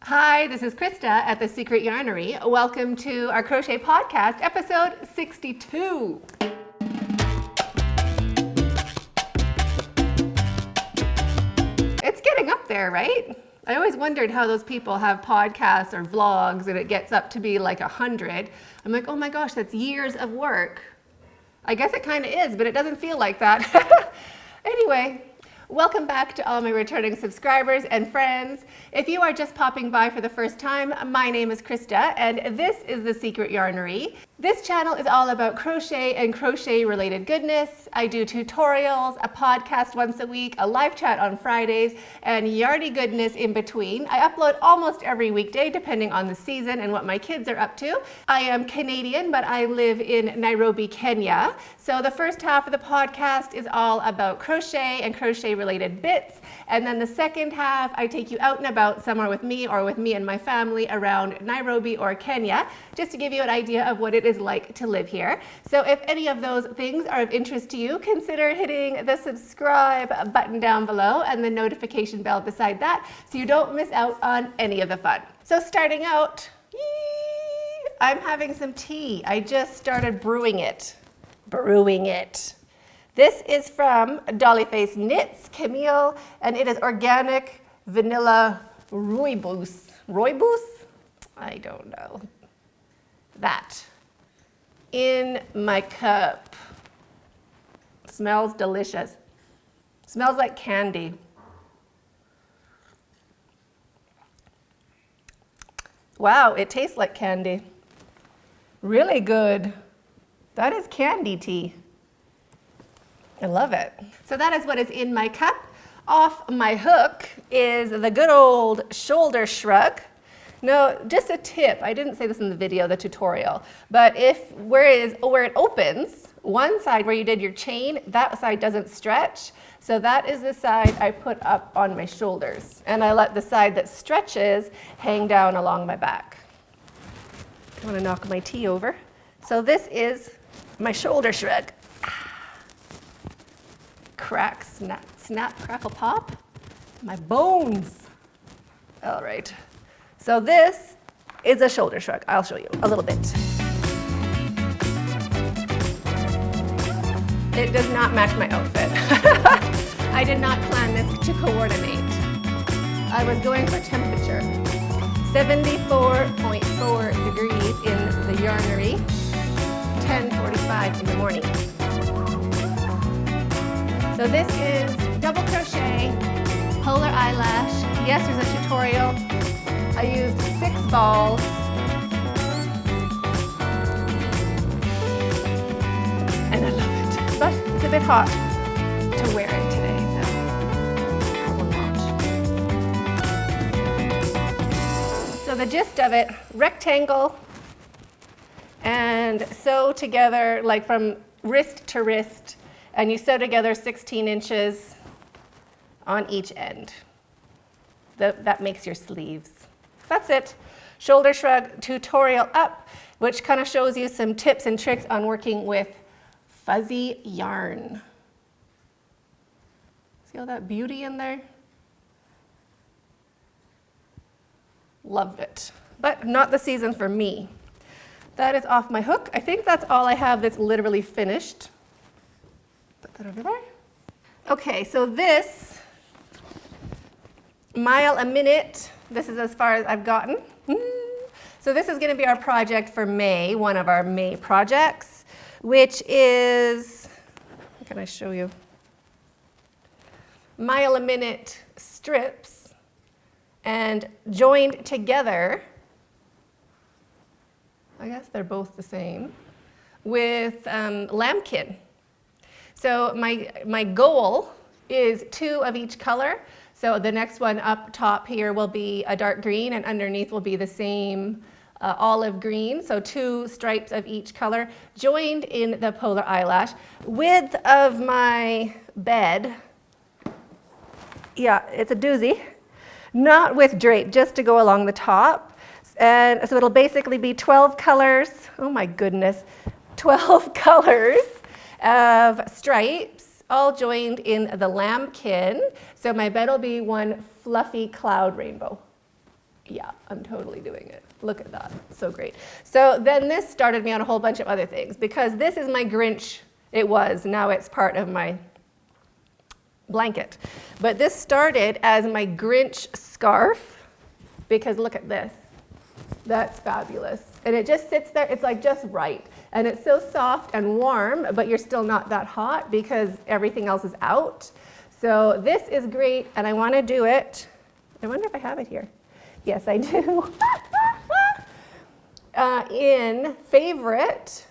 Hi, this is Krista at The Secret Yarnery. Welcome to our crochet podcast, episode 62. It's getting up there, right? I always wondered how those people have podcasts or vlogs and it gets up to be like 100. I'm like, oh my gosh, that's years of work. I guess it kind of is, but it doesn't feel like that. Anyway. Welcome back to all my returning subscribers and friends. If you are just popping by for the first time, my name is Krista and this is The Secret Yarnery. This channel is all about crochet and crochet related goodness. I do tutorials, a podcast once a week, a live chat on Fridays, and yardy goodness in between. I upload almost every weekday depending on the season and what my kids are up to. I am Canadian, but I live in Nairobi, Kenya. So the first half of the podcast is all about crochet and crochet related bits. And then the second half, I take you out and about somewhere with me or with me and my family around Nairobi or Kenya, just to give you an idea of what it is like to live here. So if any of those things are of interest to you, consider hitting the subscribe button down below and the notification bell beside that so you don't miss out on any of the fun. So starting out, I'm having some tea. I just started brewing it. This is from Dollyface Knits, Camille, and it is organic vanilla rooibos. Rooibos? I don't know. That. In my cup. Smells delicious. Smells like candy. Wow, it tastes like candy. Really good. That is candy tea. I love it. So that is what is in my cup. Off my hook is the good old shoulder shrug. No, just a tip. I didn't say this in the video, the tutorial, but where it opens, one side where you did your chain, that side doesn't stretch. So that is the side I put up on my shoulders. And I let the side that stretches hang down along my back. I want to knock my tea over. So this is my shoulder shrug. Crack, snap, crackle, pop. My bones. All right. So this is a shoulder shrug. I'll show you a little bit. It does not match my outfit. I did not plan this to coordinate. I was going for temperature. 74.4 degrees in the Yarnery. 10:45 in the morning. So this is double crochet, polar eyelash. Yes, there's a tutorial. I used 6 balls. And I love it. But it's a bit hot to wear it today, so I will not. So the gist of it, rectangle, and sew together like from wrist to wrist. And you sew together 16 inches on each end. That makes your sleeves. That's it. Shoulder shrug tutorial up, which kind of shows you some tips and tricks on working with fuzzy yarn. See all that beauty in there? Loved it. But not the season for me. That is off my hook. I think that's all I have that's literally finished. Put that over there. Okay, so this mile a minute, this is as far as I've gotten. So this is going to be our project for May, one of our May projects, which is, what can I show you? Mile a minute strips and joined together, I guess they're both the same, with lambkin. So my goal is 2 of each color. So the next one up top here will be a dark green and underneath will be the same olive green. So 2 stripes of each color joined in the polar eyelash. Width of my bed, yeah, it's a doozy. Not with drape, just to go along the top. And so it'll basically be 12 colors. Oh my goodness, 12 colors of stripes, all joined in the lambkin. So my bed will be one fluffy cloud rainbow. Yeah, I'm totally doing it. Look at that, so great. So then this started me on a whole bunch of other things because this is my Grinch, it was, now it's part of my blanket. But this started as my Grinch scarf because look at this, that's fabulous. And it just sits there, it's like just right. And it's so soft and warm, but you're still not that hot because everything else is out. So this is great, and I want to do it. I wonder if I have it here. Yes, I do. In favorite,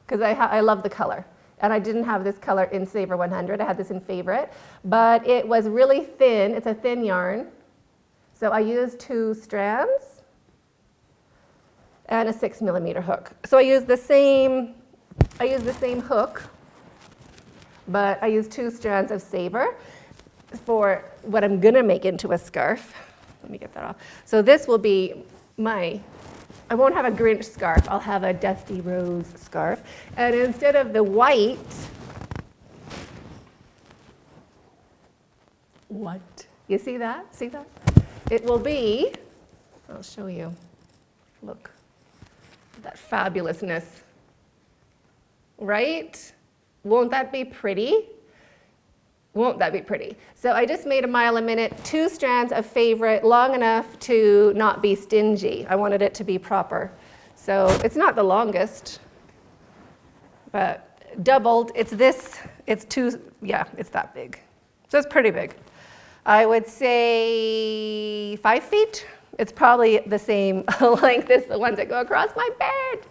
because I love the color. And I didn't have this color in Saver 100. I had this in favorite. But it was really thin. It's a thin yarn. So I used 2 strands and a 6mm hook. So I used the same hook, but I used 2 strands of Saver for what I'm gonna make into a scarf. Let me get that off. So this will be I won't have a Grinch scarf, I'll have a Dusty Rose scarf. And instead of the white, what? You see that? See that? It will be, I'll show you. Look, that fabulousness. Right? Won't that be pretty? Won't that be pretty? So I just made a mile a minute, 2 strands of favorite, long enough to not be stingy. I wanted it to be proper. So it's not the longest, but doubled. It's that big. So it's pretty big. I would say 5 feet. It's probably the same length as the ones that go across my bed.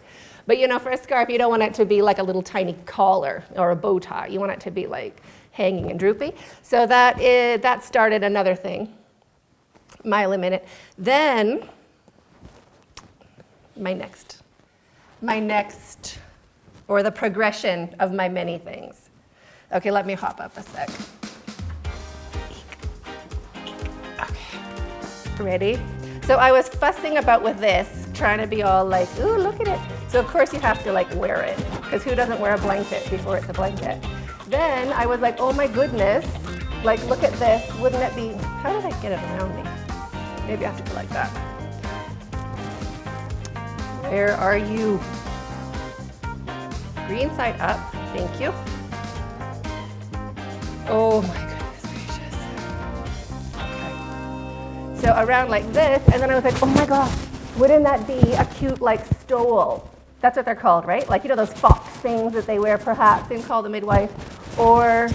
But you know, for a scarf, you don't want it to be like a little tiny collar or a bow tie. You want it to be like hanging and droopy. So that started another thing, mile a minute. Then my next, or the progression of my many things. Okay, let me hop up a sec. Okay, ready? So I was fussing about with this, trying to be all like, ooh, look at it. So of course you have to like wear it, because who doesn't wear a blanket before it's a blanket? Then I was like, oh my goodness, like look at this, wouldn't it be, how did I get it around me? Maybe I have to go like that. Where are you? Green side up, thank you. Oh my goodness gracious. Okay. So around like this, and then I was like, oh my gosh, wouldn't that be a cute like stole? That's what they're called, right? Like, you know, those fox things that they wear perhaps in Call the Midwife, or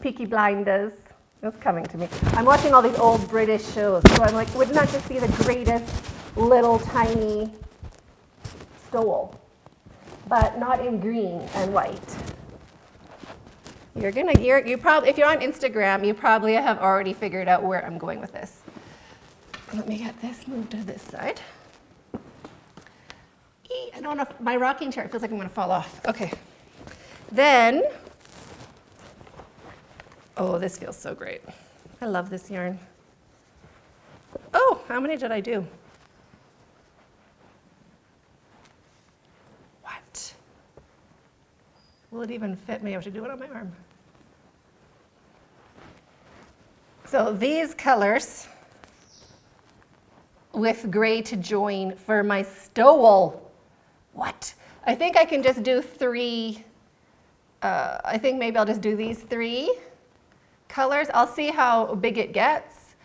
Peaky Blinders. It's coming to me. I'm watching all these old British shows, so I'm like, wouldn't that just be the greatest little tiny stole? But not in green and white. You probably, if you're on Instagram, you probably have already figured out where I'm going with this. Let me get this moved to this side. I don't know if my rocking chair, it feels like I'm going to fall off. Okay. Then, oh, this feels so great. I love this yarn. Oh, how many did I do? What? Will it even fit me? I have to do it on my arm. So these colors with gray to join for my stole. What? I think I can just do 3. I think maybe I'll just do these 3 colors. I'll see how big it gets.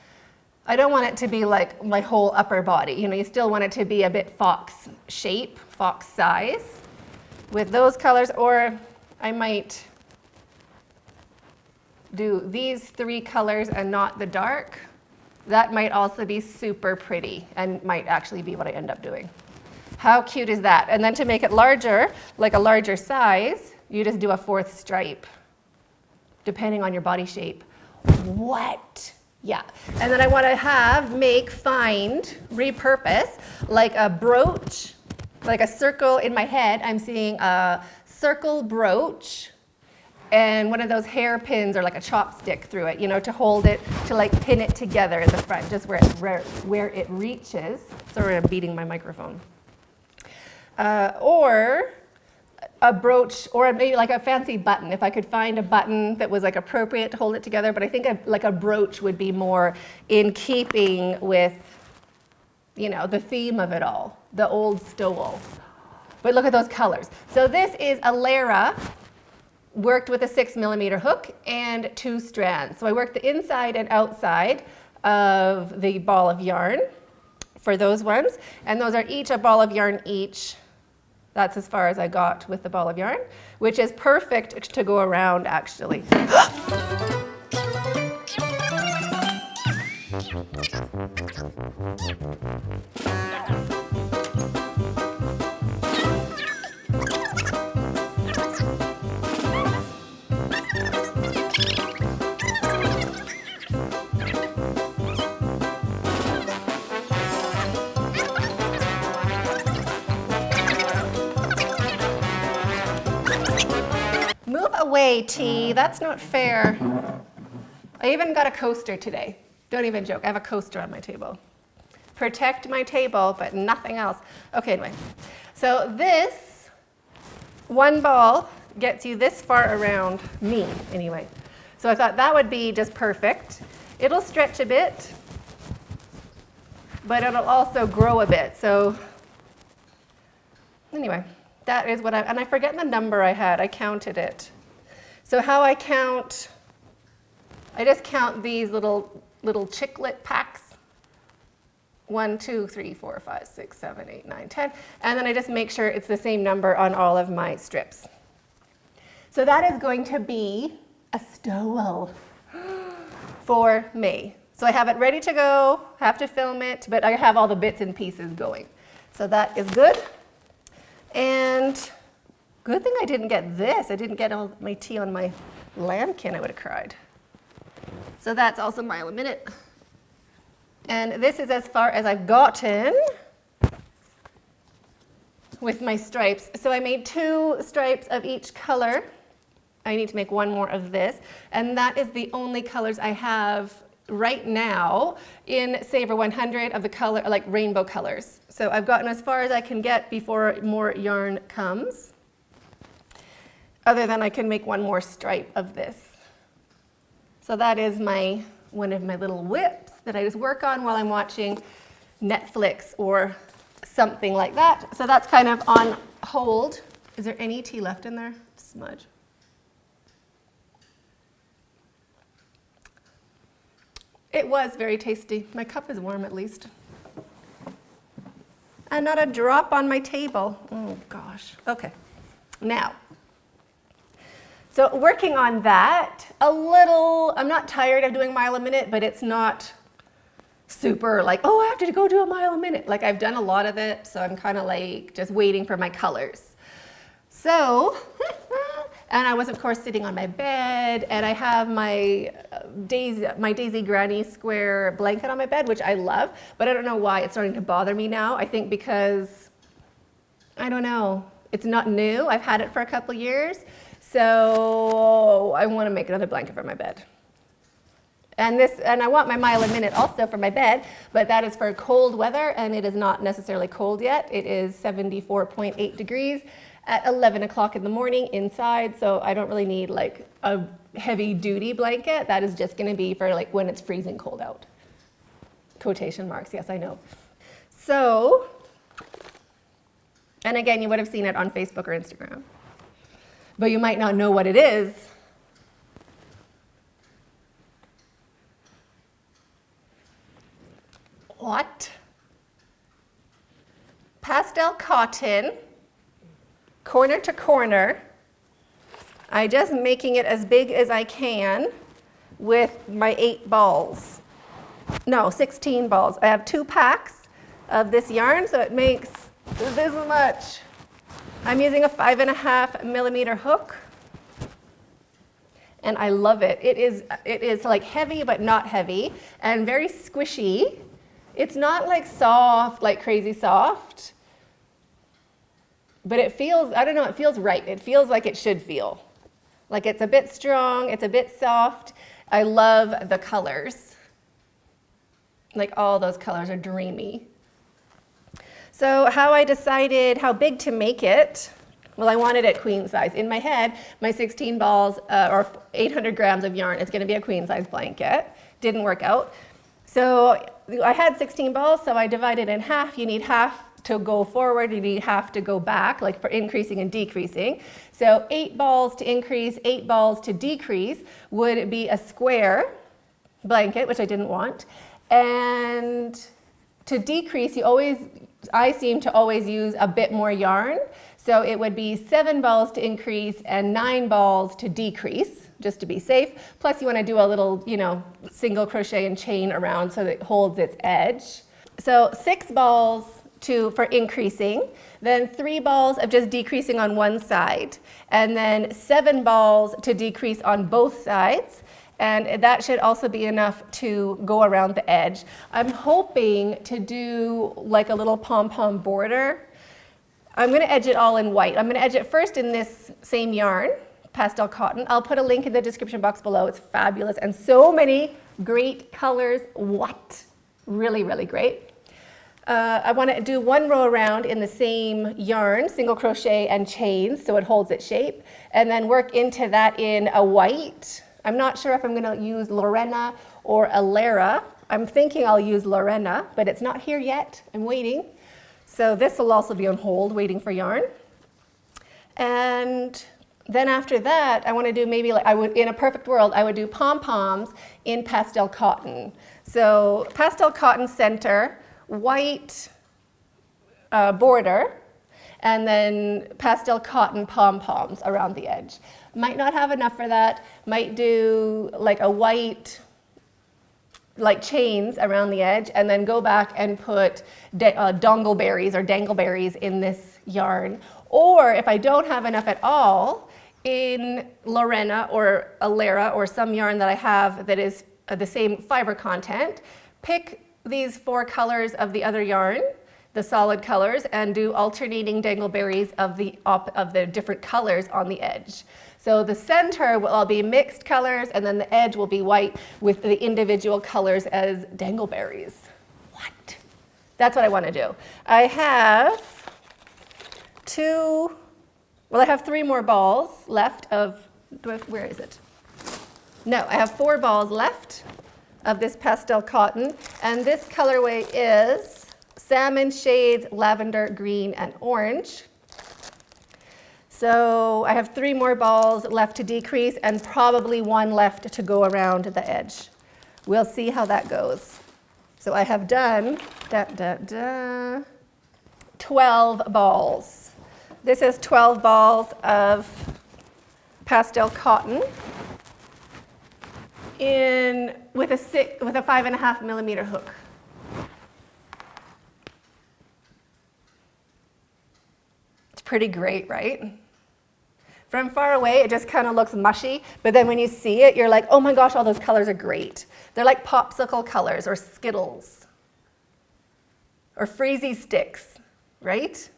I don't want it to be like my whole upper body. You know, you still want it to be a bit fox shape, fox size with those colors, or I might do these 3 colors and not the dark. That might also be super pretty and might actually be what I end up doing. How cute is that? And then to make it larger, like a larger size, you just do a 4th stripe, depending on your body shape. What? Yeah. And then I want to repurpose, like a brooch, like a circle in my head. I'm seeing a circle brooch and one of those hairpins or like a chopstick through it, you know, to hold it, to like pin it together in the front, just where it reaches. Sorry, I'm beating my microphone. Or a brooch or maybe like a fancy button. If I could find a button that was like appropriate to hold it together, but I think like a brooch would be more in keeping with, you know, the theme of it all, the old stole. But look at those colors. So this is a Lara worked with a 6mm hook and 2 strands. So I worked the inside and outside of the ball of yarn for those ones, and those are each a ball of yarn each. That's as far as I got with the ball of yarn, which is perfect to go around actually. Move away, T. That's not fair. I even got a coaster today. Don't even joke. I have a coaster on my table. Protect my table, but nothing else. Okay, anyway. So this one ball gets you this far around me, anyway. So I thought that would be just perfect. It'll stretch a bit, but it'll also grow a bit. So anyway. That is what and I forget the number I had. I counted it. So how I count, I just count these little chiclet packs. 1, 2, 3, 4, 5, 6, 7, 8, 9, 10. And then I just make sure it's the same number on all of my strips. So that is going to be a stole for May. So I have it ready to go, have to film it, but I have all the bits and pieces going. So that is good. And good thing I didn't get this. I didn't get all my tea on my lambkin. I would have cried. So that's also mile a minute. And this is as far as I've gotten with my stripes. So I made 2 stripes of each color. I need to make 1 more of this. And that is the only colors I have right now in Saver 100 of the color, like rainbow colors. So I've gotten as far as I can get before more yarn comes. Other than I can make 1 more stripe of this. So that is one of my little whips that I just work on while I'm watching Netflix or something like that. So that's kind of on hold. Is there any tea left in there? Smudge. It was very tasty. My cup is warm at least. And not a drop on my table. Oh gosh. Okay. Now, so working on that, I'm not tired of doing mile a minute, but it's not super like, oh, I have to go do a mile a minute. Like I've done a lot of it, so I'm kind of like just waiting for my colors. So, and I was of course sitting on my bed, and I have my Daisy Granny square blanket on my bed, which I love, but I don't know why it's starting to bother me now. I think because, I don't know, it's not new. I've had it for a couple years, so I want to make another blanket for my bed. And I want my mile a minute also for my bed, but that is for cold weather, and it is not necessarily cold yet. It is 74.8 degrees at 11 o'clock in the morning inside, so I don't really need like a heavy duty blanket. That is just going to be for like when it's freezing cold out. Quotation marks, yes, I know. So, and again, you would have seen it on Facebook or Instagram, but you might not know what it is. What? Pastel cotton, corner to corner. I just making it as big as I can with my 8 balls. No, 16 balls. I have 2 packs of this yarn, so it makes this much. I'm using a 5.5mm hook, and I love it. It is like heavy, but not heavy, and very squishy. It's not like soft, like crazy soft, but it feels, I don't know, it feels right. It feels like it should feel. Like it's a bit strong, it's a bit soft. I love the colors. Like all those colors are dreamy. So how I decided how big to make it, Well, I wanted it queen size. In my head, my 16 balls or 800 grams of yarn is going to be a queen size blanket. Didn't work out. So I had 16 balls, so I divided in half. You need half to go forward, you need half to go back, like for increasing and decreasing. So 8 balls to increase, 8 balls to decrease would be a square blanket, which I didn't want. And to decrease, I seem to always use a bit more yarn. So it would be 7 balls to increase and 9 balls to decrease, just to be safe. Plus you want to do a little, single crochet and chain around so that it holds its edge. So 6 balls for increasing, then 3 balls of just decreasing on one side, and then 7 balls to decrease on both sides. And that should also be enough to go around the edge. I'm hoping to do like a little pom-pom border. I'm going to edge it all in white. I'm going to edge it first in this same yarn, pastel cotton. I'll put a link in the description box below. It's fabulous and so many great colors. What? Really, really great. I want to do 1 row around in the same yarn, single crochet and chains, so it holds its shape, and then work into that in a white. I'm not sure if I'm going to use Lorena or Alara. I'm thinking I'll use Lorena, but it's not here yet. I'm waiting. So this will also be on hold, waiting for yarn. And then after that, I want to do maybe in a perfect world, I would do pom-poms in pastel cotton. So pastel cotton center, white border, and then pastel cotton pom-poms around the edge. Might not have enough for that. Might do like a white, like chains around the edge, and then go back and put dongleberries or dangleberries in this yarn. Or if I don't have enough at all, in Lorena or Alara or some yarn that I have that is the same fiber content, pick these 4 colors of the other yarn, the solid colors, and do alternating dangleberries of the different colors on the edge. So the center will all be mixed colors, and then the edge will be white with the individual colors as dangleberries. What? That's what I want to do. I have 3 more balls left of, where is it? No, I have 4 balls left of this pastel cotton, and this colorway is salmon shades, lavender, green, and orange. So I have 3 more balls left to decrease and probably 1 left to go around the edge. We'll see how that goes. So I have done 12 balls. This is 12 balls of pastel cotton with a 5.5 millimeter hook. It's pretty great, right? From far away, it just kind of looks mushy, but then when you see it, you're like, oh my gosh, all those colors are great. They're like popsicle colors or Skittles or Freezy Sticks, right?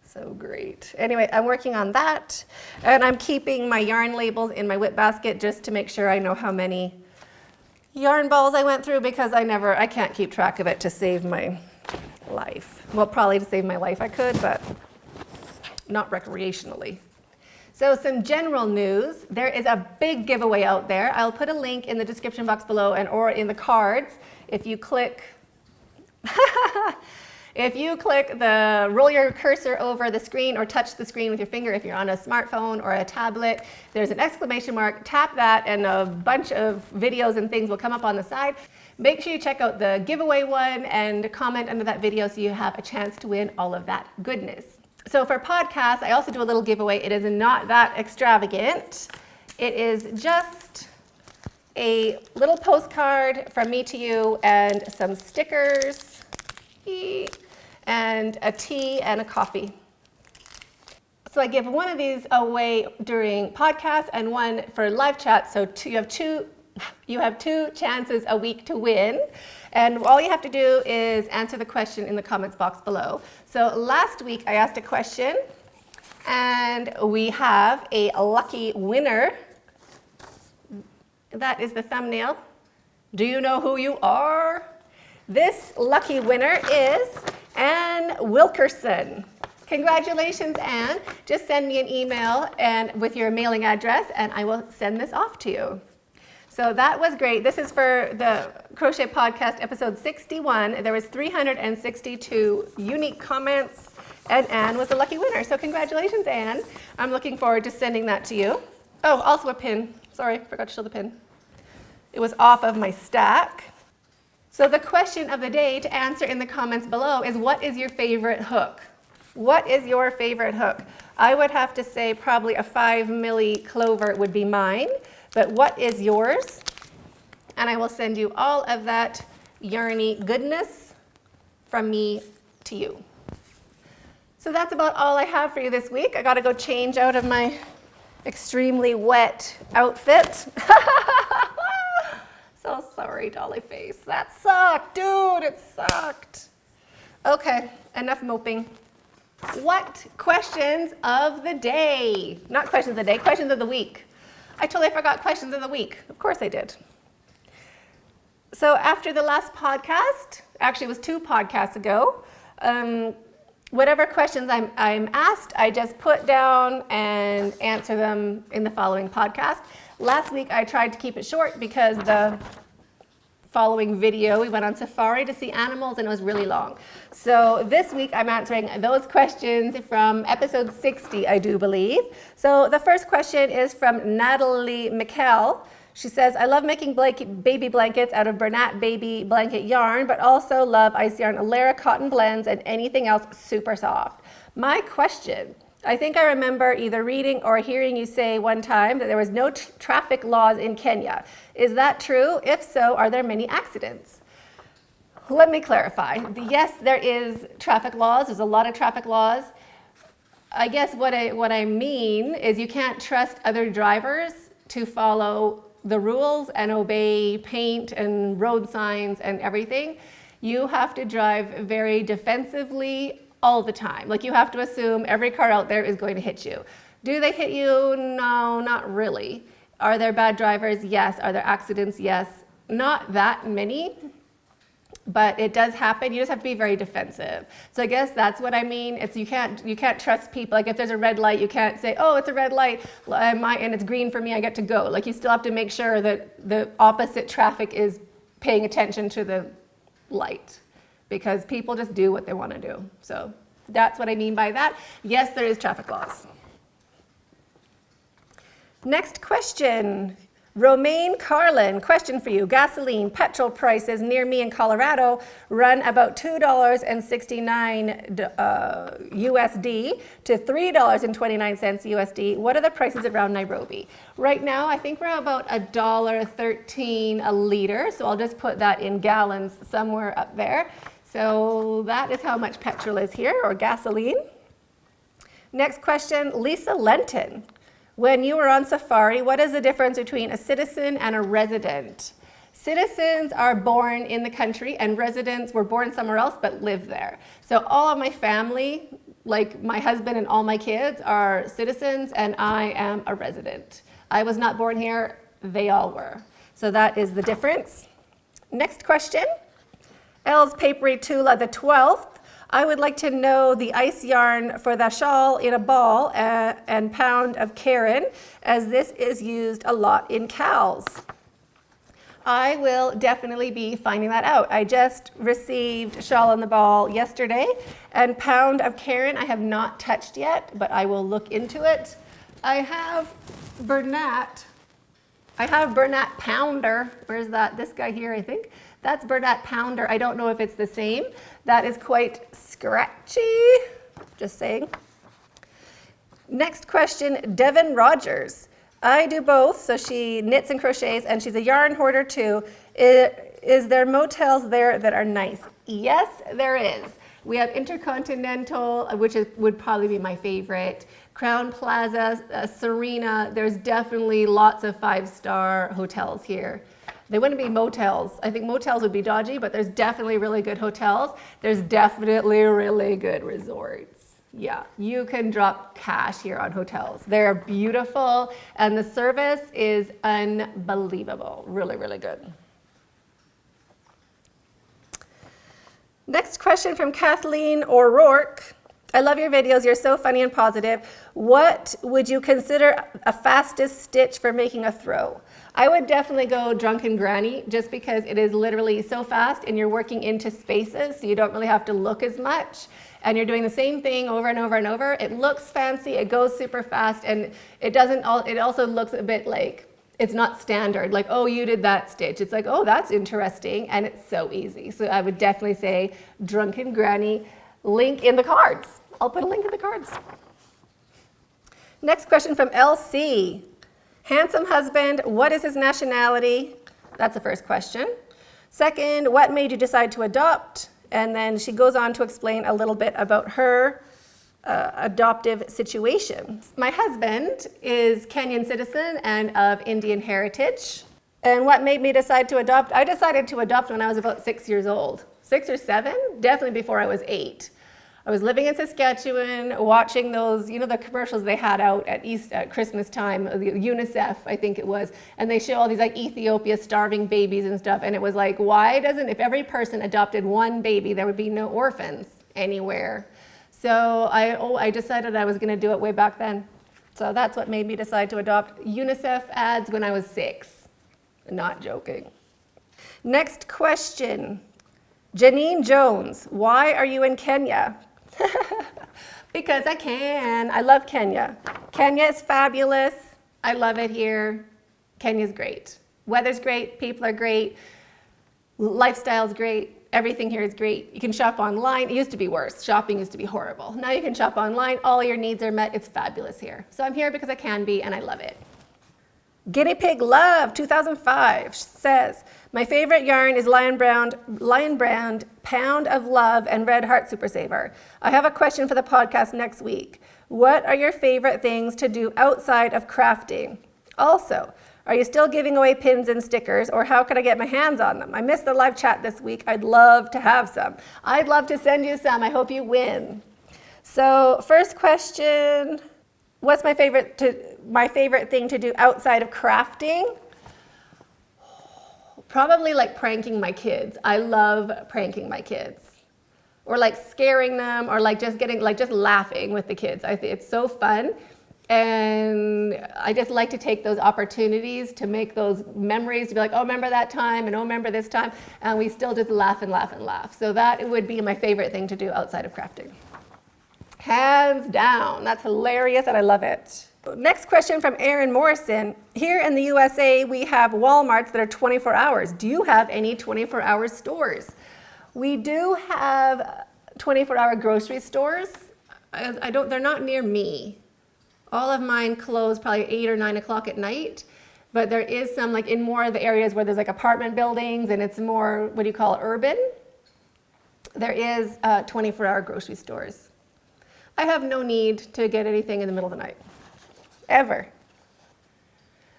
So great. Anyway, I'm working on that, and I'm keeping my yarn labels in my whip basket just to make sure I know how many yarn balls I went through, because I can't keep track of it to save my life. Well, probably to save my life I could, but not recreationally. So some general news. There is a big giveaway out there. I'll put a link in the description box below or in the cards. If you click roll your cursor over the screen or touch the screen with your finger if you're on a smartphone or a tablet, there's an exclamation mark, tap that, and a bunch of videos and things will come up on the side. Make sure you check out the giveaway one and comment under that video so you have a chance to win all of that goodness. So for podcasts, I also do a little giveaway. It is not that extravagant. It is just a little postcard from me to you and some stickers and a tea and a coffee. So I give one of these away during podcasts and one for live chat. So you have two chances a week to win. And all you have to do is answer the question in the comments box below. So last week I asked a question and we have a lucky winner. That is the thumbnail. Do you know who you are? This lucky winner is Ann Wilkerson. Congratulations, Anne. Just send me an email and with your mailing address, and I will send this off to you. So that was great. This is for the Crochet Podcast, episode 61. There was 362 unique comments, and Anne was the lucky winner. So congratulations, Anne. I'm looking forward to sending that to you. Oh, also a pin. Sorry, forgot to show the pin. It was off of my stack. So the question of the day to answer in the comments below is, what is your favorite hook? What is your favorite hook? I would have to say probably a 5 milli clover would be mine, but what is yours? And I will send you all of that yarny goodness from me to you. So that's about all I have for you this week. I gotta go change out of my extremely wet outfit. So sorry, Dolly Face. That sucked, dude, it sucked. Okay, enough moping. What questions of the day? Not questions of the day, questions of the week. I totally forgot questions of the week. Of course I did. So after the last podcast, actually it was 2 podcasts ago, whatever questions I'm asked, I just put down and answer them in the following podcast. Last week I tried to keep it short because the following video we went on safari to see animals and it was really long. So this week I'm answering those questions from episode 60, I do believe. So the first question is from Natalie McKell. She says, I love making baby blankets out of Bernat baby blanket yarn, but also love ice yarn Alara cotton blends and anything else super soft. My question, I think I remember either reading or hearing you say one time that there was no traffic laws in Kenya. Is that true? If so, are there many accidents? Let me clarify. Yes, there is traffic laws. There's a lot of traffic laws. I guess what I mean is you can't trust other drivers to follow the rules and obey paint and road signs and everything. You have to drive very defensively all the time. Like, you have to assume every car out there is going to hit you. Do they hit you? No, not really. Are there bad drivers? Yes. Are there accidents? Yes. Not that many, but it does happen. You just have to be very defensive. So I guess that's what I mean. It's you can't trust people. Like, if there's a red light, you can't say, oh, it's a red light and it's green for me, I get to go. Like, you still have to make sure that the opposite traffic is paying attention to the light, because people just do what they want to do. So that's what I mean by that. Yes, there is traffic laws. Next question. Romaine Carlin, question for you. Gasoline, petrol prices near me in Colorado run about $2.69 USD to $3.29 USD. What are the prices around Nairobi? Right now, I think we're about $1.13 a liter. So I'll just put that in gallons somewhere up there. So that is how much petrol is here, or gasoline. Next question, Lisa Lenton. When you were on safari, what is the difference between a citizen and a resident? Citizens are born in the country, and residents were born somewhere else but live there. So all of my family, like my husband and all my kids, are citizens, and I am a resident. I was not born here, they all were. So that is the difference. Next question. Els Papery Tula the 12th. I would like to know the ice yarn for the shawl in a ball and pound of Karen, as this is used a lot in cows. I will definitely be finding that out. I just received shawl in the ball yesterday, and pound of Karen I have not touched yet, but I will look into it. I have Bernat Pounder. Where's that? This guy here, I think. That's Bernat Pounder. I don't know if it's the same. That is quite scratchy. Just saying. Next question, Devin Rogers. I do both, so she knits and crochets, and she's a yarn hoarder too. Is there motels there that are nice? Yes, there is. We have Intercontinental, which would probably be my favorite. Crown Plaza, Serena. There's definitely lots of 5-star hotels here. They wouldn't be motels. I think motels would be dodgy, but there's definitely really good hotels. There's definitely really good resorts. Yeah, you can drop cash here on hotels. They're beautiful, and the service is unbelievable. Really, really good. Next question from Kathleen O'Rourke. I love your videos. You're so funny and positive. What would you consider a fastest stitch for making a throw? I would definitely go Drunken Granny, just because it is literally so fast and you're working into spaces, so you don't really have to look as much. And you're doing the same thing over and over and over. It looks fancy, it goes super fast, and it also looks a bit like it's not standard, like, oh, you did that stitch. It's like, oh, that's interesting, and it's so easy. So I would definitely say Drunken Granny. Link in the cards. I'll put a link in the cards. Next question from LC. Handsome husband, what is his nationality? That's the first question. Second, what made you decide to adopt? And then she goes on to explain a little bit about her adoptive situation. My husband is Kenyan citizen and of Indian heritage. And what made me decide to adopt? I decided to adopt when I was about 6 years old. 6 or 7, definitely before I was 8. I was living in Saskatchewan, watching those, the commercials they had out at Christmas time, UNICEF, I think it was, and they show all these like Ethiopia starving babies and stuff, and it was like, if every person adopted one baby, there would be no orphans anywhere. So I decided I was going to do it way back then. So that's what made me decide to adopt. UNICEF ads when I was 6. Not joking. Next question. Janine Jones, why are you in Kenya? Because I can. I love Kenya. Kenya is fabulous. I love it here. Kenya's great. Weather's great. People are great. Lifestyle's great. Everything here is great. You can shop online. It used to be worse. Shopping used to be horrible. Now you can shop online. All your needs are met. It's fabulous here. So I'm here because I can be, and I love it. Guinea Pig Love 2005 says, my favorite yarn is Lion Brand Pound of Love and Red Heart Super Saver. I have a question for the podcast next week. What are your favorite things to do outside of crafting? Also, are you still giving away pins and stickers, or how can I get my hands on them? I missed the live chat this week. I'd love to have some. I'd love to send you some. I hope you win. So first question, what's my favorite thing to do outside of crafting? Probably like pranking my kids. I love pranking my kids, or like scaring them, or like just laughing with the kids. I think it's so fun, and I just like to take those opportunities to make those memories, to be like, oh, remember that time, and oh, remember this time, and we still just laugh and laugh and laugh. So that would be my favorite thing to do outside of crafting. Hands down. That's hilarious, and I love it. Next question from Aaron Morrison. Here in the USA, we have Walmarts that are 24 hours. Do you have any 24-hour stores? We do have 24-hour grocery stores. They're not near me. All of mine close probably 8 or 9 o'clock at night, but there is some like in more of the areas where there's like apartment buildings and it's more, urban. There is 24-hour grocery stores. I have no need to get anything in the middle of the night. Ever.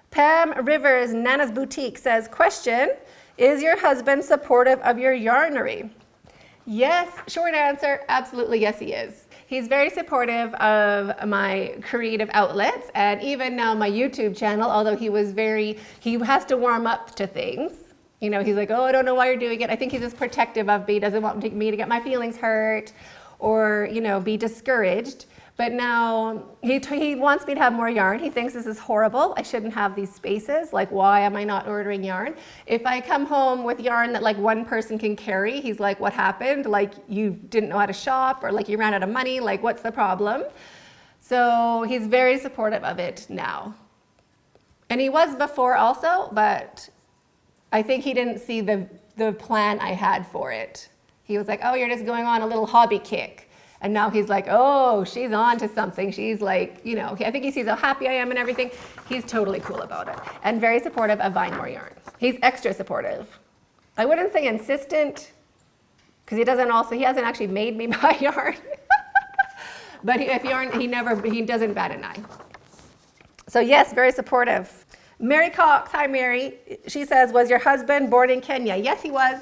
Pam Rivers, Nana's Boutique says, question, is your husband supportive of your yarnery? Yes, short answer, absolutely yes he is. He's very supportive of my creative outlets, and even now my YouTube channel, although he has to warm up to things. He's like, oh, I don't know why you're doing it. I think he's just protective of me, doesn't want me to get my feelings hurt or, be discouraged. But now he wants me to have more yarn. He thinks this is horrible. I shouldn't have these spaces. Like, why am I not ordering yarn? If I come home with yarn that like one person can carry, he's like, what happened? Like, you didn't know how to shop, or like you ran out of money. Like, what's the problem? So he's very supportive of it now. And he was before also, but I think he didn't see the plan I had for it. He was like, oh, you're just going on a little hobby kick. And now he's like, oh, she's on to something. She's like, I think he sees how happy I am and everything. He's totally cool about it and very supportive of buying more yarn. He's extra supportive. I wouldn't say insistent, because he hasn't actually made me buy yarn. But if yarn, he doesn't bat an eye. So yes, very supportive. Mary Cox, hi Mary. She says, was your husband born in Kenya? Yes, he was.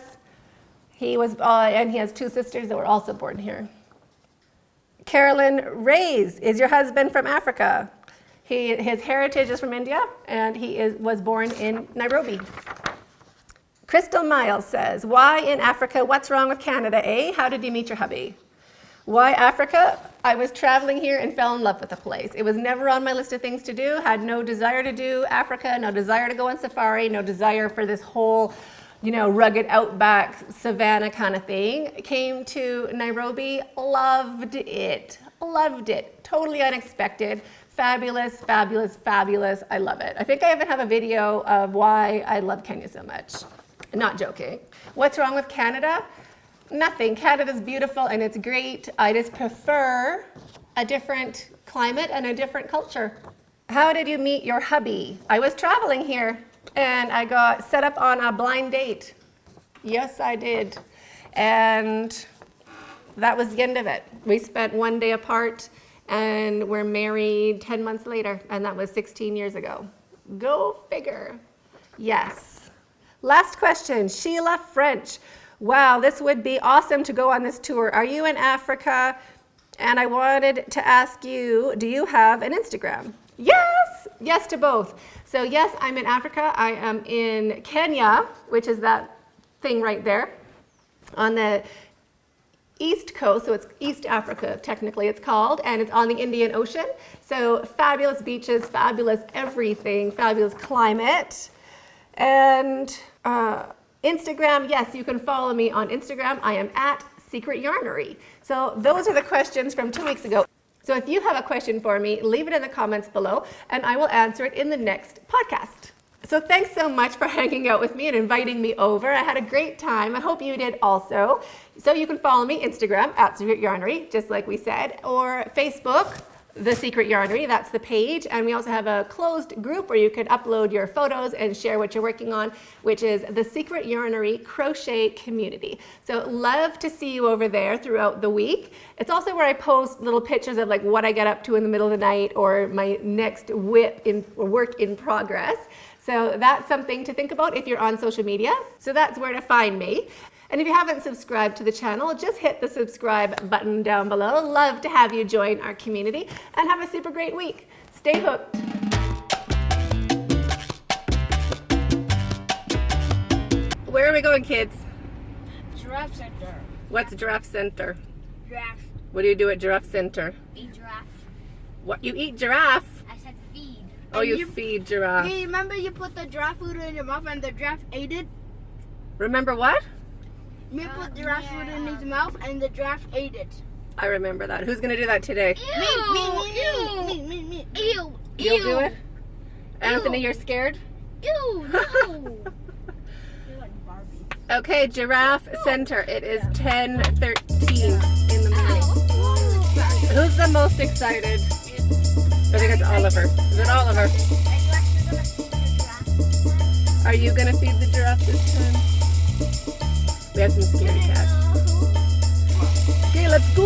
He was, and he has 2 sisters that were also born here. Carolyn Reyes, is your husband from Africa? His heritage is from India, and he was born in Nairobi. Crystal Miles says, why in Africa? What's wrong with Canada, eh? How did you meet your hubby? Why Africa? I was traveling here and fell in love with the place. It was never on my list of things to do, had no desire to do Africa, no desire to go on safari, no desire for this whole, rugged outback savannah kind of thing. Came to Nairobi, loved it, totally unexpected. Fabulous, fabulous, fabulous. I love it. I think I even have a video of why I love Kenya so much. Not joking. What's wrong with Canada? Nothing. Canada's beautiful and it's great. I just prefer a different climate and a different culture. How did you meet your hubby? I was traveling here and I got set up on a blind date. Yes, I did. And that was the end of it. We spent one day apart and we're married 10 months later, and that was 16 years ago. Go figure. Yes. Last question, Sheila French. Wow, this would be awesome to go on this tour. Are you in Africa? And I wanted to ask you, do you have an Instagram? Yes, yes to both. So yes, I'm in Africa. I am in Kenya, which is that thing right there on the East Coast, so it's East Africa, technically it's called, and it's on the Indian Ocean. So fabulous beaches, fabulous everything, fabulous climate. And Instagram, yes, you can follow me on Instagram. I am at Secret Yarnery. So those are the questions from 2 weeks ago. So if you have a question for me, leave it in the comments below, and I will answer it in the next podcast. So thanks so much for hanging out with me and inviting me over. I had a great time. I hope you did also. So you can follow me Instagram at Secret Yarnery, just like we said, or Facebook, The Secret Yarnery, that's the page. And we also have a closed group where you can upload your photos and share what you're working on, which is The Secret Yarnery Crochet Community. So love to see you over there throughout the week. It's also where I post little pictures of like what I get up to in the middle of the night or my next work in progress. So that's something to think about if you're on social media. So that's where to find me. And if you haven't subscribed to the channel, just hit the subscribe button down below. Love to have you join our community and have a super great week. Stay hooked. Where are we going, kids? Giraffe Center. What's Giraffe Center? Giraffe. What do you do at Giraffe Center? Eat giraffe. What, you eat giraffe? I said feed. Oh, you feed giraffe. Hey, remember you put the giraffe food in your mouth and the giraffe ate it? Remember what? You put giraffe food in his mouth and the giraffe ate it. I remember that. Who's going to do that today? Me. You'll do it? Anthony, you're scared? Ew, no. You're like Barbie. Okay, Giraffe Center. It is 10:13 in the morning. Who's the most excited? I think it's Oliver. Is it Oliver? Are you going to feed the giraffe this time? We have some scaredy cats. Okay, let's go!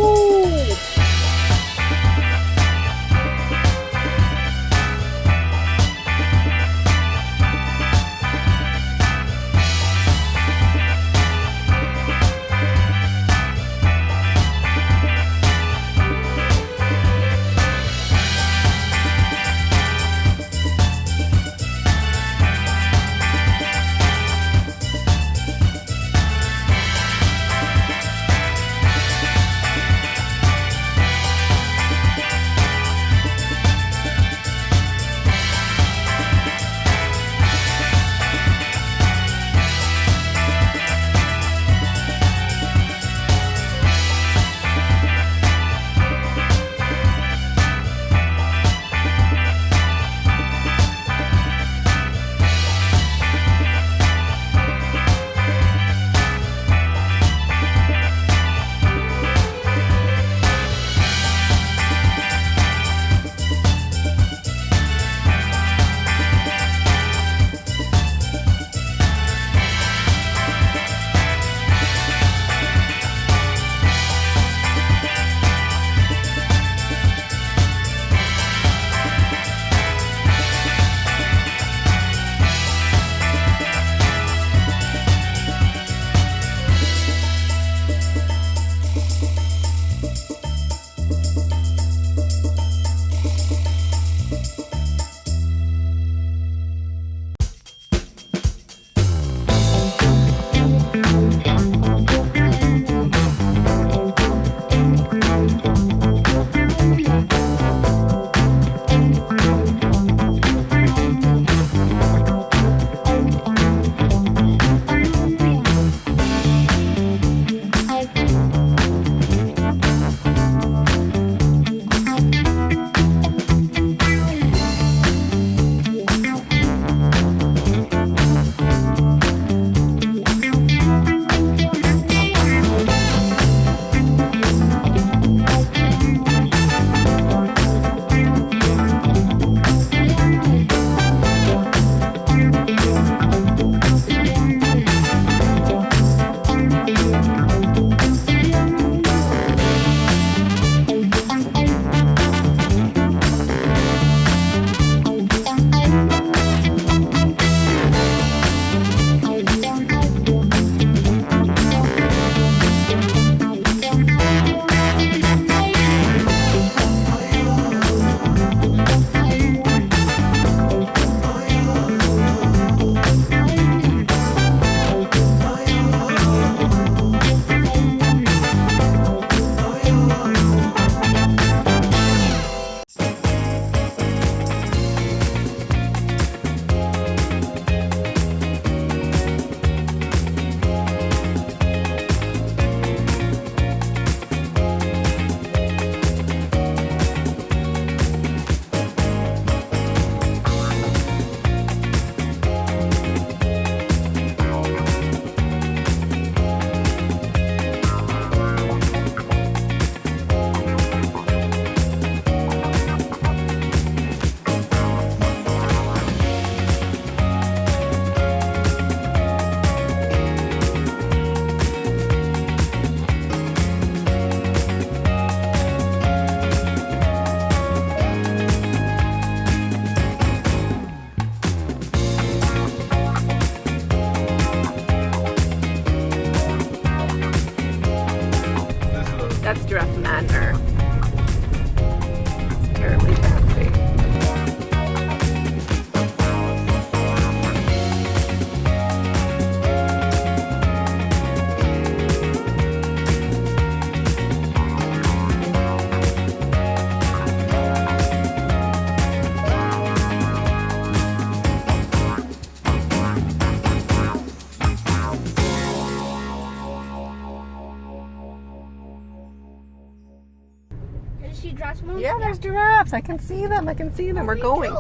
see giraffes, Mom? Yeah, there's giraffes. I can see them. I can see them. We're going.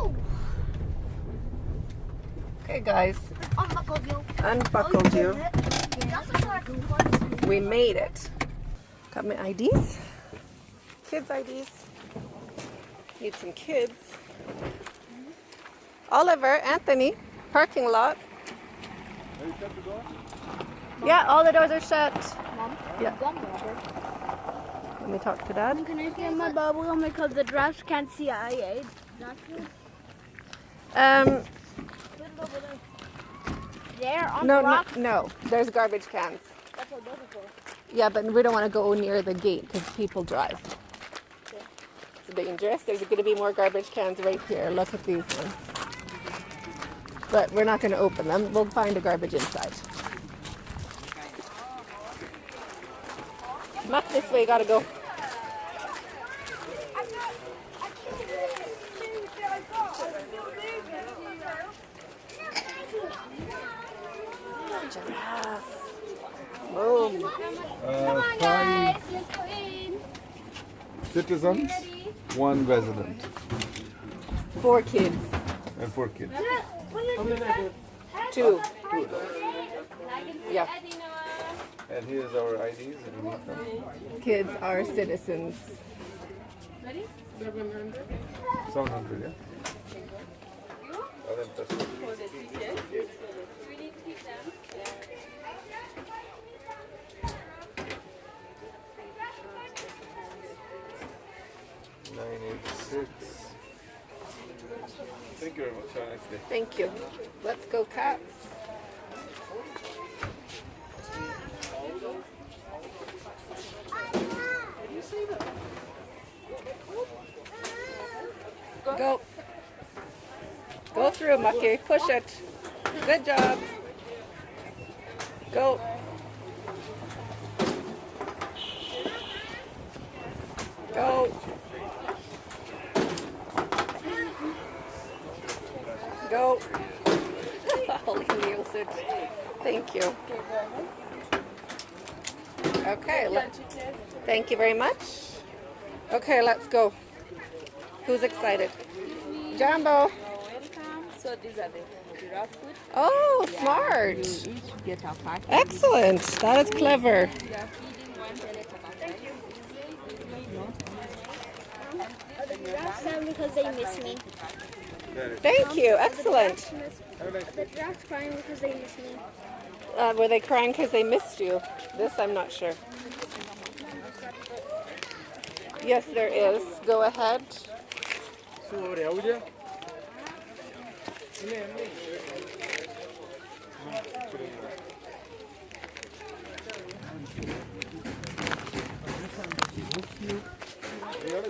Okay, guys. Unbuckled you. Unbuckled you. That's a shark. We made it. Got my IDs. Kids' IDs. Need some kids. Oliver, Anthony, parking lot. Yeah, all the doors are shut. Mom? Yeah. Let me talk to Dad. Can I get my bubble gum because the giraffes can't see I There on No, the no, rock. no. There's garbage cans. That's what those are for. Yeah, but we don't want to go near the gate because people drive. It's dangerous. There's going to be more garbage cans right here. Look at these ones. But we're not going to open them. We'll find the garbage inside. Muck this way. Gotta go. Giraffe. Boom. Come on, guys. Let's go in. Citizens, one resident, 4 kids. and 4 kids. 2. Yeah. And here's our IDs if you need them. Kids are citizens. 700, yeah? Adentro. 986. Thank you very much. Have a nice day. Thank you. Let's go, cats. Go. Go through, Mucky. Push it. Good job. Go. Go. Go. Holy music. Thank you. Okay. Thank you very much. Okay, let's go. Who's excited? Jumbo. Welcome. So these are the giraffe food. Oh, smart. You each get a packet. Excellent. That is clever. We are feeding one pellet of a time. The giraffes sad because they miss me. Thank you. Excellent. The giraffes crying because they miss me. Were they crying because they missed you? This I'm not sure. Yes, there is. Go ahead. You want to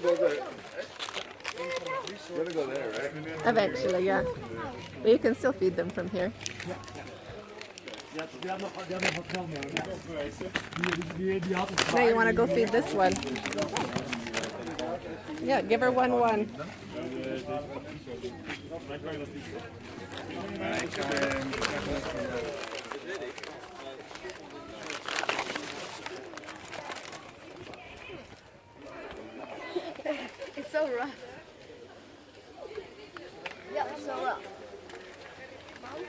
go there? You want to go there, right? Eventually, yeah. But you can still feed them from here. Now you want to go feed this one. Yeah, give her one. It's so rough. Yeah, it's so rough. Mom?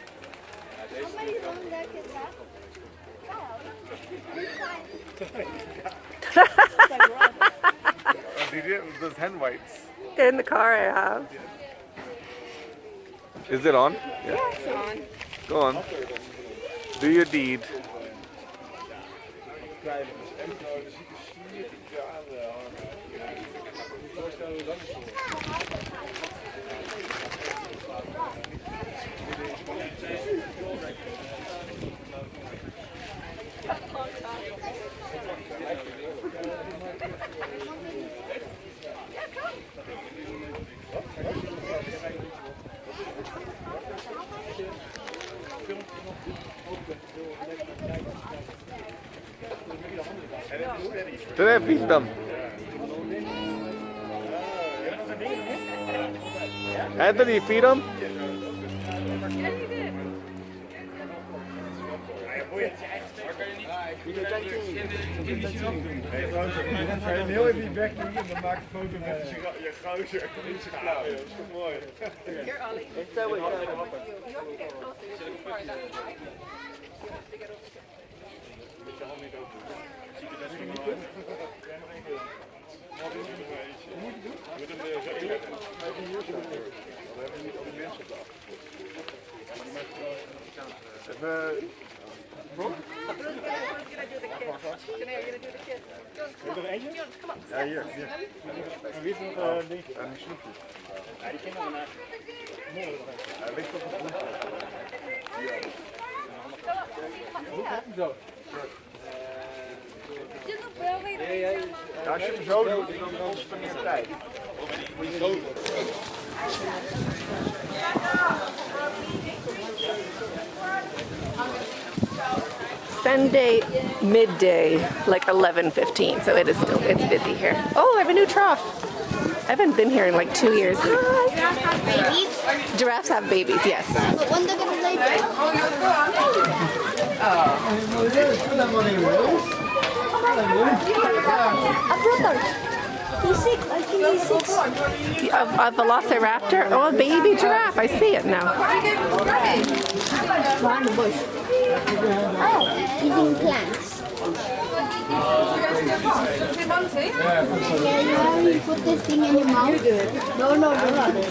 How many long that kids have? Did you have those hen whites? In the car I have. Is it on? Yeah. It's on. Go on. Do your deed. Today feed them. Anthony, feed them. Ga je heel even wegdoen en dan maak ik een foto met je gozer. Niet zo flauw, dat is toch mooi. Here, Ollie. You have to get closer. You're too far that way, right? You have to get over here. Ja, hier. En wie is nog ding? En die snoepjes. Ja, die ging naar hij ligt op het grond. Zo. Ja, als je hem zo doet, dan is het meer tijd. Moet je zo doen. Sunday midday, like 11:15, so it's busy here. Oh, I have a new trough. I haven't been here in like 2 years. Babies? Giraffes have babies, yes. But when they're gonna lay down? A brother. He's 6. I think he's 6. A velociraptor? Oh, a baby giraffe. I see it now. Behind the bush. Oh, eating plants. Yeah, you put this thing in your mouth. No, I'm not doing it.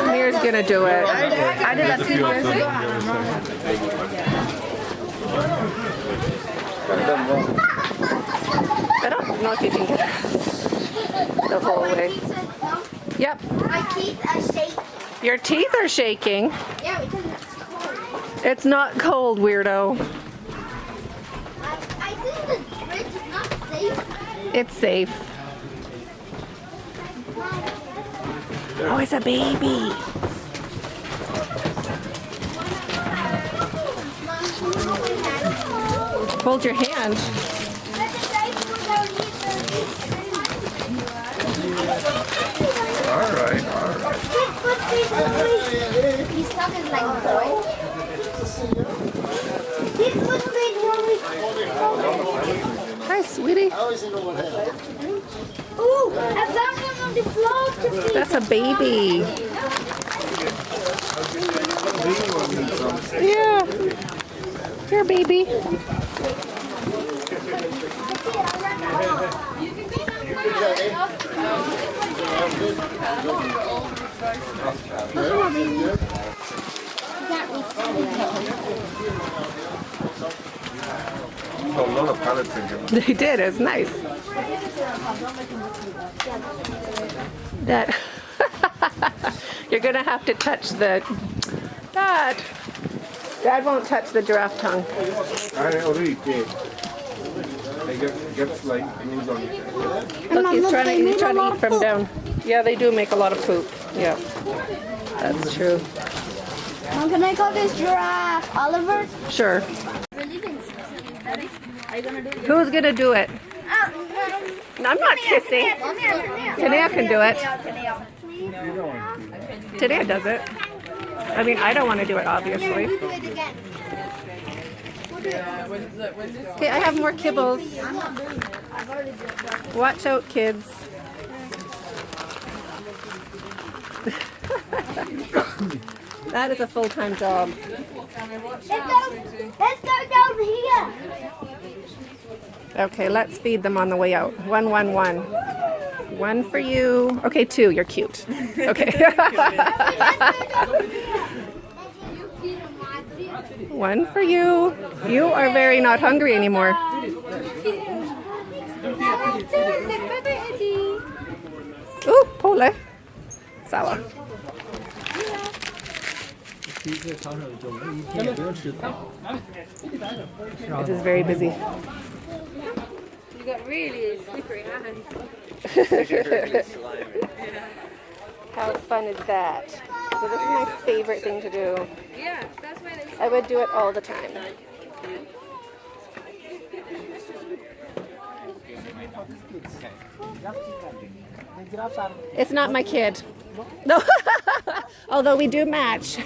Mir's gonna do it. I did that 2 years ago. I don't know if you can get the whole way. Yep. My teeth are shaking. Your teeth are shaking. Yeah, because it's cold. It's not cold, weirdo. I think the fridge is not safe. It's safe. Oh, it's a baby. Hold your hand. All right. He's talking like a boy. Hi, sweetie. Ooh, I found one on the floor. That's a baby. Yeah. Here, baby. A lot of pallets in here. They did. It's nice. That you're gonna have to touch the. Dad won't touch the giraffe tongue. I already did. They get like glues on it. Look, he's trying to eat from down. Yeah, they do make a lot of poop. Yeah, that's true. Mom, can I call this giraffe Oliver? Sure. Are you gonna do it? Who's gonna do it? No, I'm not kissing. Tanea can do it. Tanea does it. I mean, I don't want to do it, obviously. Do it again. Okay, I have more kibbles. Watch out, kids. That is a full-time job. Let's go down here. Okay, let's feed them on the way out. 1, 1, 1. 1 for you. Okay, 2. You're cute. Okay. 1 for you. You are very not hungry anymore. Ooh, pole. Sawa. It is very busy. You got really slippery hands. How fun is that? So this is my favorite thing to do. Yeah, that's why they I would do it all the time. It's not my kid. No. Although we do match.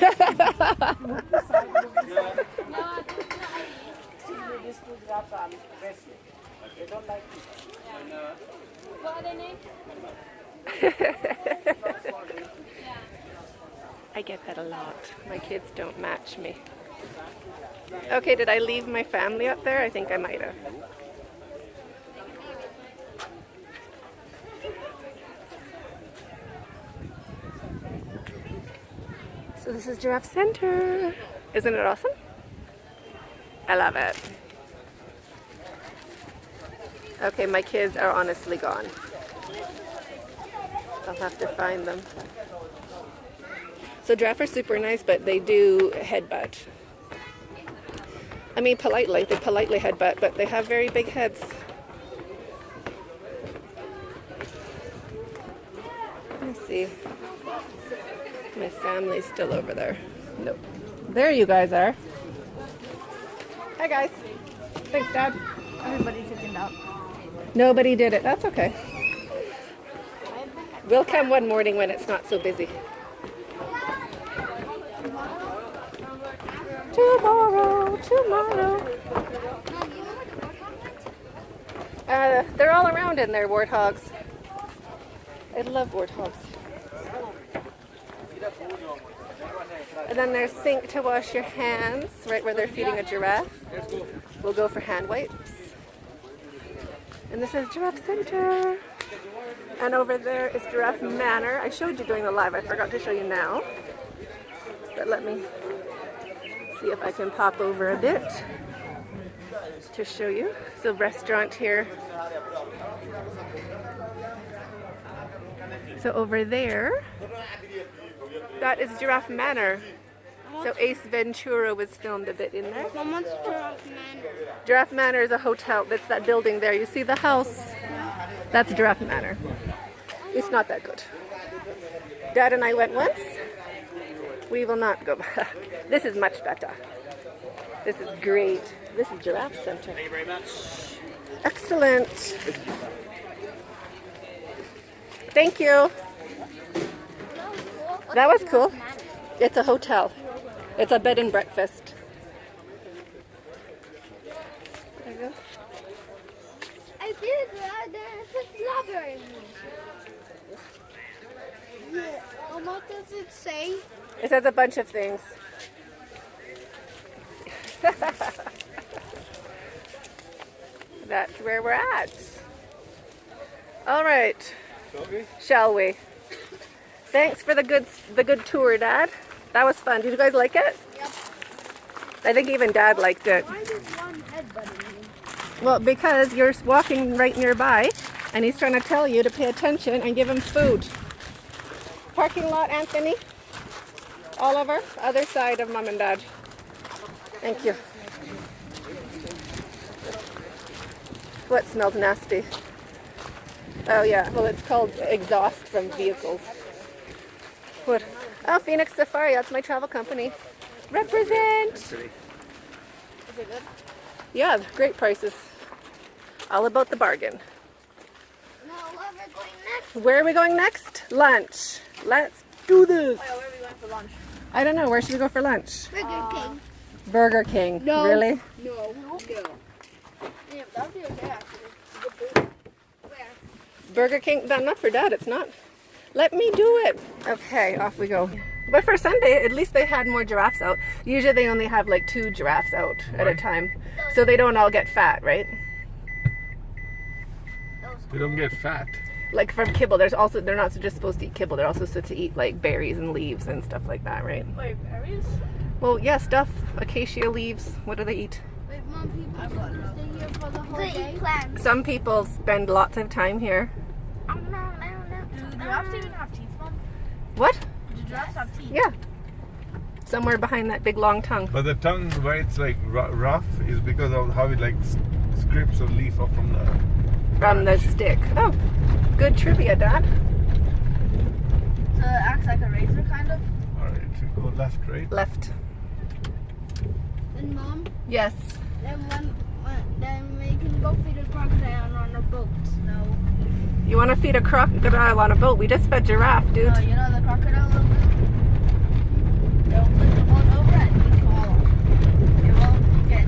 these two giraffes are aggressive. They don't like people. What are their names? I get that a lot. My kids don't match me. Okay, did I leave my family up there? I think I might have. So this is Giraffe Center. Isn't it awesome? I love it. Okay, my kids are honestly gone. I'll have to find them. So giraffe are super nice, but they do headbutt. I mean politely, they politely headbutt, but they have very big heads. Let's see. My family's still over there. Nope. There you guys are. Hi guys. Thanks, Dad. Everybody took it out. Nobody did it. That's okay. We'll come one morning when it's not so busy. Tomorrow. They're all around in there, warthogs. I love warthogs. And then there's sink to wash your hands, right where they're feeding a giraffe. We'll go for hand wipes. And this is Giraffe Center. And over there is Giraffe Manor. I showed you during the live. I forgot to show you now. But let me see if I can pop over a bit to show you. So restaurant here. So over there, that is Giraffe Manor. So Ace Ventura was filmed a bit in there. Mom wants Giraffe Manor. Giraffe Manor is a hotel. That's that building there. You see the house? That's Giraffe Manor. It's not that good. Dad and I went once. We will not go back. This is much better. This is great. This is Giraffe Center. Thank you very much. Excellent. Thank you. That was cool. It's a hotel. It's a bed and breakfast. There you go. I did there's a strawberry. Yeah. What does it say? It says a bunch of things. That's where we're at. All right. Shall we? Thanks for the good tour, Dad. That was fun. Did you guys like it? Yep. I think even Dad liked it. Why is one head butting me? Well, because you're walking right nearby, and he's trying to tell you to pay attention and give him food. Parking lot, Anthony. Oliver, other side of Mom and Dad. Thank you. What smells nasty? Oh yeah, well it's called exhaust from vehicles. What? Oh, Phoenix Safari, that's my travel company. Represent! Is it good? Yeah, great prices. All about the bargain. No, where are we going next? Where are we going next? Lunch. Let's do this. Where are we going for lunch? I don't know, where should we go for lunch? Burger King. Burger King. No. Really? No. Yeah, that'd be okay actually. Good food. Where? Burger King? Not for Dad, it's not. Let me do it. Okay, off we go. But for Sunday, at least they had more giraffes out. Usually they only have like 2 giraffes out at a time. So they don't all get fat, right? They don't get fat. Like from kibble, they're not just supposed to eat kibble, they're also supposed to eat like berries and leaves and stuff like that, right? Wait, berries? Well, yeah, stuff. Acacia leaves. What do they eat? Wait, Mom, people stay here for the whole day? Plants. Some people spend lots of time here. Do giraffes even have teeth, Mom? What? Do giraffes have teeth? Yeah. Somewhere behind that big long tongue. But the tongue where it's like rough is because of how it like scrapes a leaf off from the stick. Oh, good trivia, Dad. So it acts like a razor, kind of? Alright, go left, right? Left. And Mom, Yes. then we can go feed a crocodile on a boat. No. You want to feed a crocodile on a boat? We just fed giraffe, dude. No, you know the crocodile will do? They'll flip the boat over and you fall off. It won't get.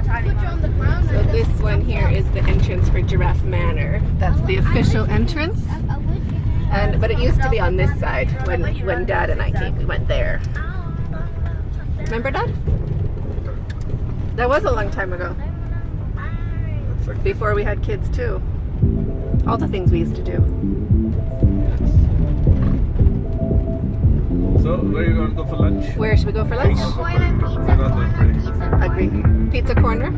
have to put you on the ground. So this one here is the entrance for Giraffe Manor. That's the official entrance. But it used to be on this side when Dad and I came. We went there. Remember, Dad? That was a long time ago. Before we had kids too. All the things we used to do. So, where are you going to go for lunch? Where should we go for lunch? Corner pizza, corner pizza. Agree. Pizza corner?